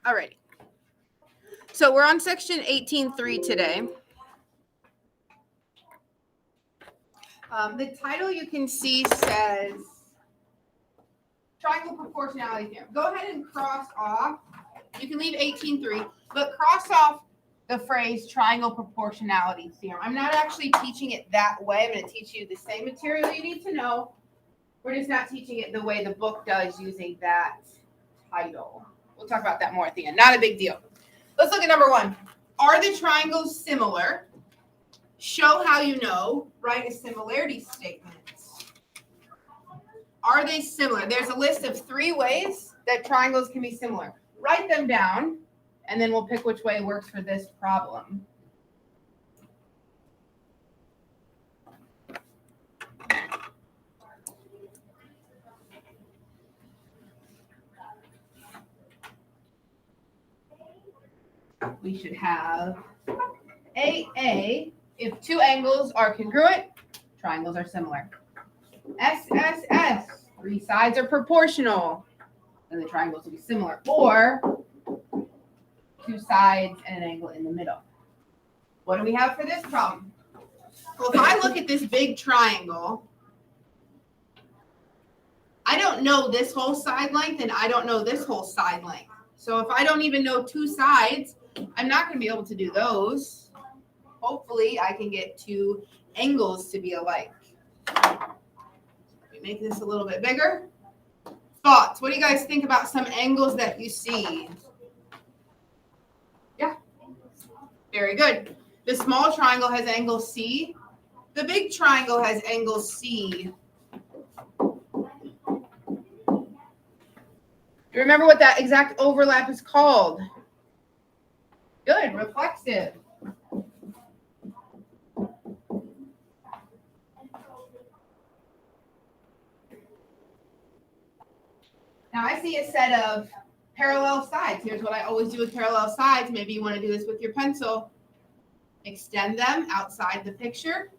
Alrighty. So we're on section 18.3 today. The title you can see says triangle proportionality theorem. Go ahead and cross off. You can leave 18.3, but cross off the phrase triangle proportionality theorem. I'm not actually teaching it that way. I'm going to teach you the same material you need to know. We're just not teaching it the way the book does using that title. We'll talk about that more at the end. Not a big deal. Let's look at number 1. Are the triangles similar? Show how you know. Write a similarity statement. Are they similar? There's a list of 3 ways that triangles can be similar. Write them down, and then we'll pick which way works for this problem. We should have AA. If 2 angles are congruent, triangles are similar. SSS, 3 sides are proportional, then the triangles will be similar. Or 2 sides and an angle in the middle. What do we have for this problem? Well, if I look at this big triangle, I don't know this whole side length and I don't know this whole side length. So if I don't even know 2 sides, I'm not going to be able to do those. Hopefully, I can get 2 angles to be alike. Let me make this a little bit bigger. Thoughts? What do you guys think about some angles that you see? Yeah. Very good. The small triangle has angle C. The big triangle has angle C. Do you remember what that exact overlap is called? Good, reflexive. Now I see a set of parallel sides. Here's what I always do with parallel sides. Maybe you want to do this with your pencil. Extend them outside the picture.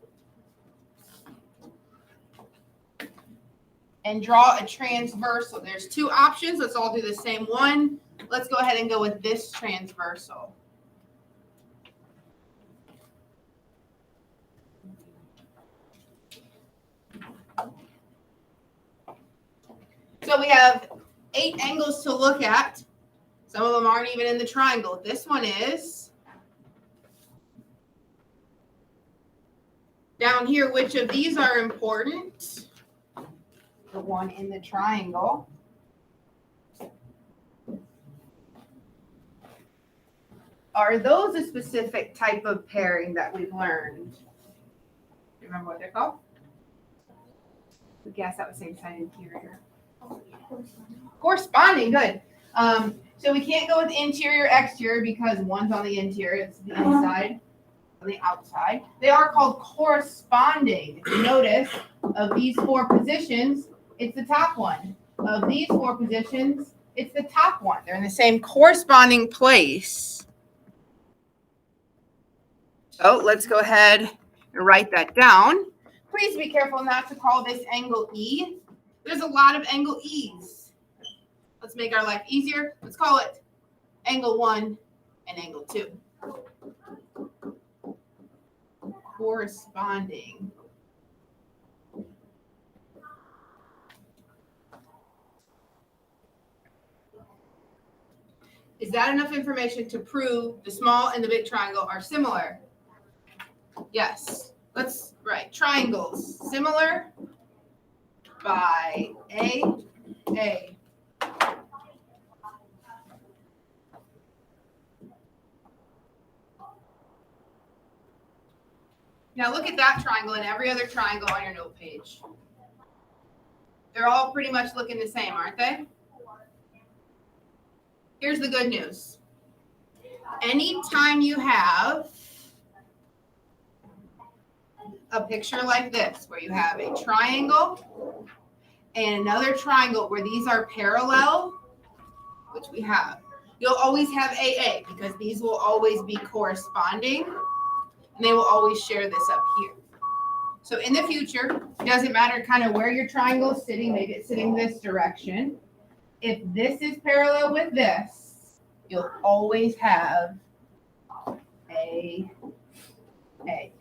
And draw a transversal. There's 2 options. Let's all do the same one. Let's go ahead and go with this transversal. So we have 8 angles to look at. Some of them aren't even in the triangle. This one is. Down here, which of these are important? The one in the triangle. Are those a specific type of pairing that we've learned? Do you remember what they're called? I guess that was same side interior. Corresponding, good. So we can't go with interior, exterior because one's on the interior, it's the inside, on the outside. They are called corresponding. Notice of these 4 positions, it's the top one. Of these 4 positions, it's the top one. They're in the same corresponding place. So let's go ahead and write that down. Please be careful not to call this angle E. There's a lot of angle E's. Let's make our life easier. Let's call it angle 1 and angle 2. Corresponding. Is that enough information to prove the small and the big triangle are similar? Yes. Let's write triangles similar by A. Now look at that triangle and every other triangle on your note page. They're all pretty much looking the same, aren't they? Here's the good news. Anytime you have a picture like this, where you have a triangle and another triangle where these are parallel, which we have, you'll always have AA because these will always be corresponding and they will always share this up here. So in the future, it doesn't matter kind of where your triangle is sitting, maybe it's sitting this direction. If this is parallel with this, you'll always have A.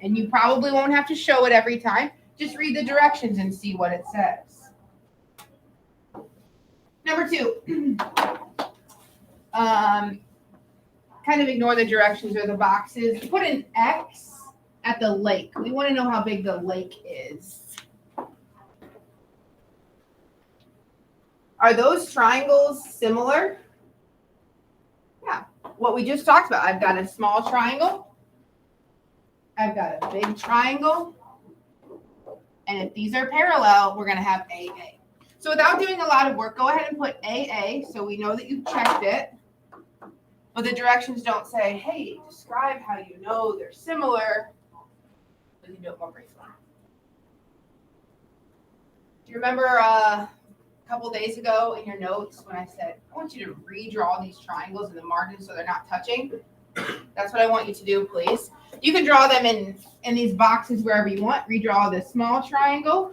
And you probably won't have to show it every time. Just read the directions and see what it says. Number 2, kind of ignore the directions or the boxes. Put an X at the lake. We want to know how big the lake is. Are those triangles similar? Yeah, what we just talked about. I've got a small triangle. I've got a big triangle. And if these are parallel, we're going to have AA. So without doing a lot of work, go ahead and put AA so we know that you've checked it. But the directions don't say, hey, describe how you know they're similar. We can do it more briefly. Do you remember a couple days ago in your notes when I said, I want you to redraw these triangles in the margin so they're not touching? That's what I want you to do, please. You can draw them in these boxes wherever you want. Redraw the small triangle.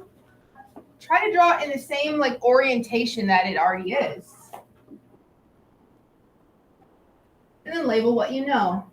Try to draw it in the same orientation that it already is. And then label what you know.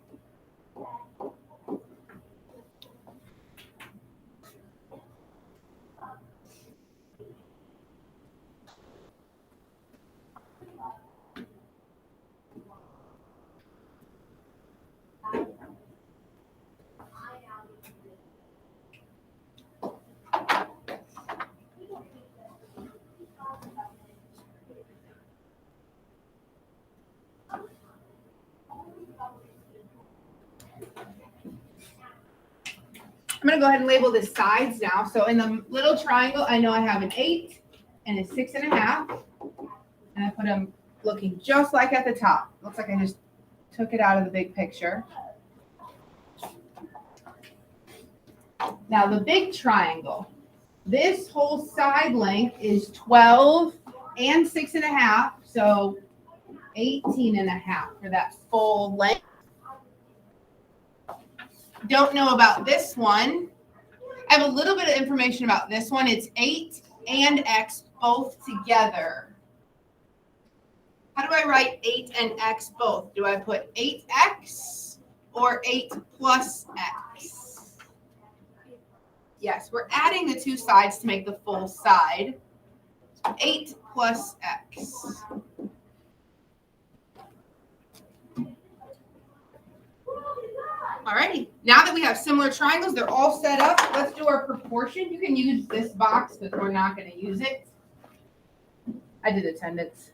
I'm going to go ahead and label the sides now. So in the little triangle, I know I have an 8 and a 6.5. And I put them looking just like at the top. Looks like I just took it out of the big picture. Now the big triangle. This whole side length is 12 and 6.5. So 18.5 for that full length. Don't know about this one. I have a little bit of information about this one. It's 8 and X both together. How do I write 8 and X both? Do I put 8X or 8 plus X? Yes, we're adding the two sides to make the full side. 8 plus X. Alrighty, now that we have similar triangles, they're all set up. Let's do our proportion. You can use this box, but we're not going to use it. I did attendance.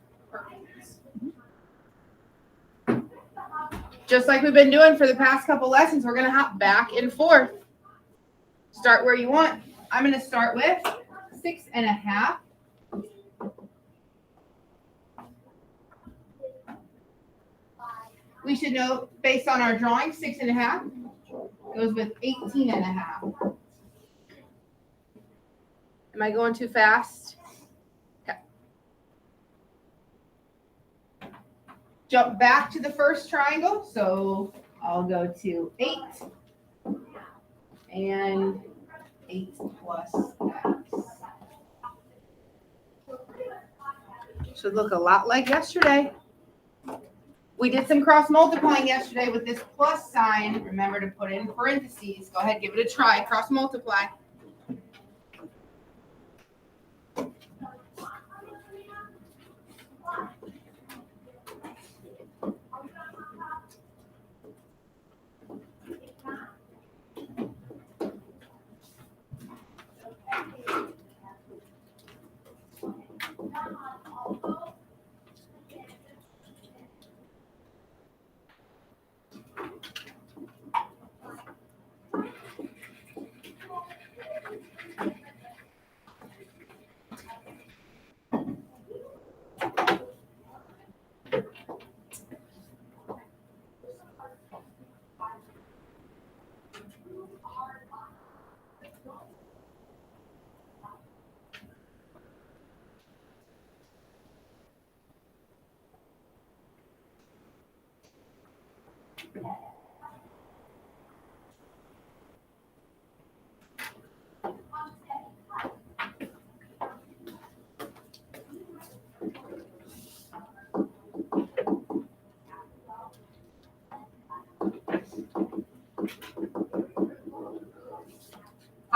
Just like we've been doing for the past couple lessons, we're going to hop back and forth. Start where you want. I'm going to start with 6.5. We should know, based on our drawing, 6.5 goes with 18.5. Am I going too fast? Okay. Jump back to the first triangle. So I'll go to 8 and 8 plus X. Should look a lot like yesterday. We did some cross multiplying yesterday with this plus sign. Remember to put in parentheses. Go ahead, give it a try. Cross multiply.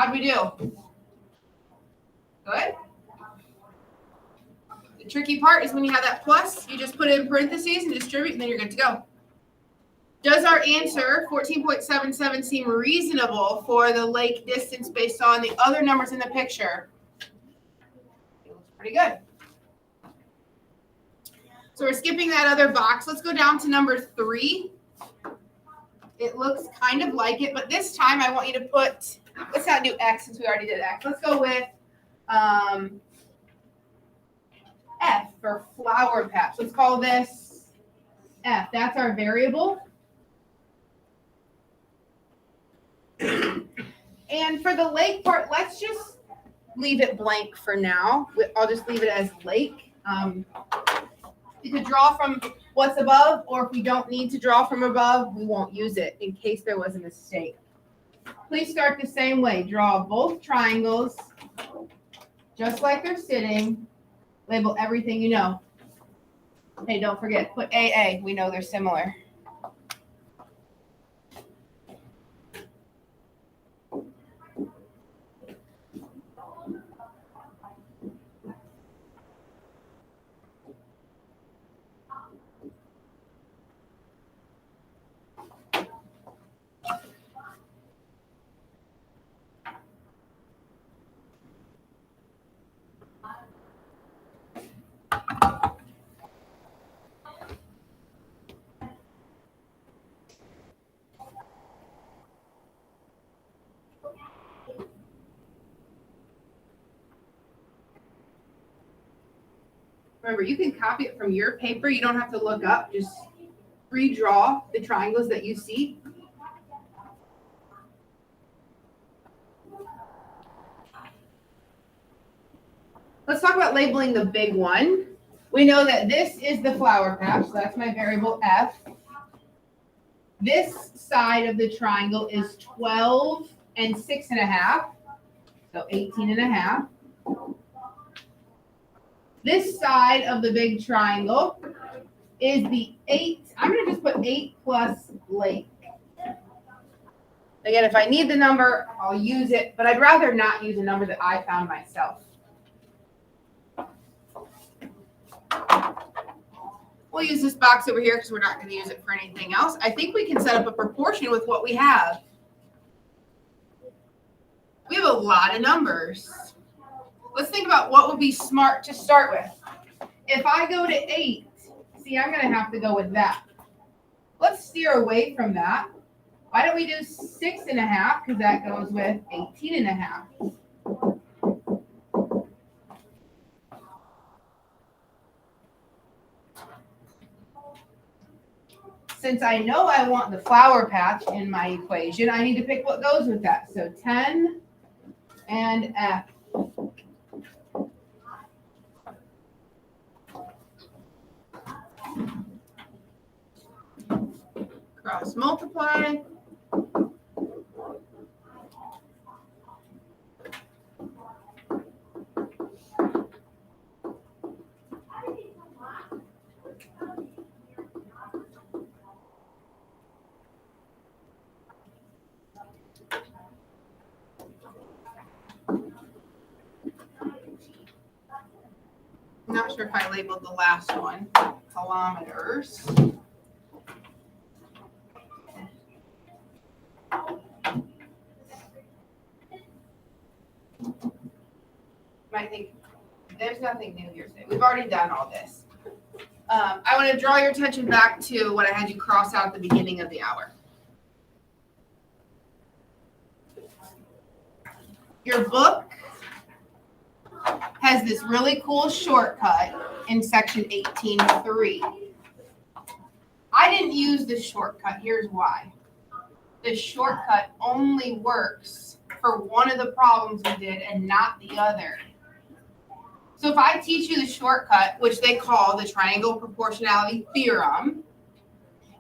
How'd we do? Good. The tricky part is when you have that plus, you just put it in parentheses and distribute, and then you're good to go. Does our answer, 14.77, seem reasonable for the lake distance based on the other numbers in the picture? It looks pretty good. So we're skipping that other box. Let's go down to number 3. It looks kind of like it, but this time I want you to put, let's not do X since we already did X. Let's go with F for flower patch. Let's call this F. That's our variable. And for the lake part, let's just leave it blank for now. I'll just leave it as lake. You could draw from what's above, or if we don't need to draw from above, we won't use it in case there was a mistake. Please start the same way. Draw both triangles just like they're sitting. Label everything you know. Hey, don't forget, put AA. We know they're similar. Remember, you can copy it from your paper. You don't have to look up. Just redraw the triangles that you see. Let's talk about labeling the big one. We know that this is the flower patch, so that's my variable F. This side of the triangle is 12 and 6.5, so 18.5. This side of the big triangle is the 8. I'm going to just put 8 plus lake. Again, if I need the number, I'll use it, but I'd rather not use a number that I found myself. We'll use this box over here because we're not going to use it for anything else. I think we can set up a proportion with what we have. We have a lot of numbers. Let's think about what would be smart to start with. If I go to 8, see, I'm going to have to go with that. Let's steer away from that. Why don't we do 6.5? Because that goes with 18.5. Since I know I want the flower patch in my equation, I need to pick what goes with that. So 10 and F. Cross multiply. I'm not sure if I labeled the last one, kilometers. I think there's nothing new here today. We've already done all this. I want to draw your attention back to what I had you cross out at the beginning of the hour. Your book has this really cool shortcut in section 18.3. I didn't use this shortcut. Here's why. This shortcut only works for one of the problems we did and not the other. So if I teach you the shortcut, which they call the triangle proportionality theorem,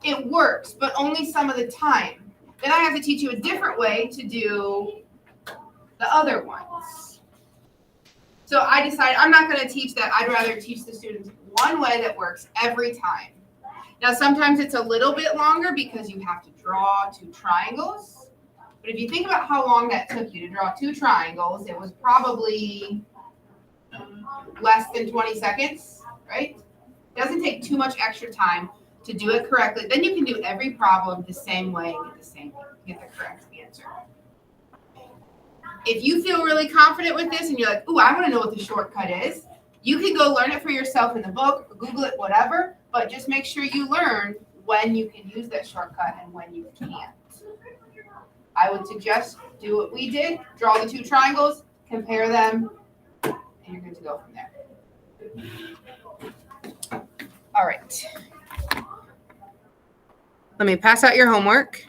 it works, but only some of the time. Then I have to teach you a different way to do the other ones. So I decided I'm not going to teach that. I'd rather teach the students one way that works every time. Now, sometimes it's a little bit longer because you have to draw 2 triangles. But But if you think about how long that took you to draw 2 triangles, it was probably less than 20 seconds, right? It doesn't take too much extra time to do it correctly. Then you can do every problem the same way and get the correct answer. If you feel really confident with this and you're like, ooh, I want to know what the shortcut is, you can go learn it for yourself in the book, or Google it, whatever, but just make sure you learn when you can use that shortcut and when you can't. I would suggest do what we did, draw the 2 triangles, compare them, and you're good to go from there. All right. Let me pass out your homework.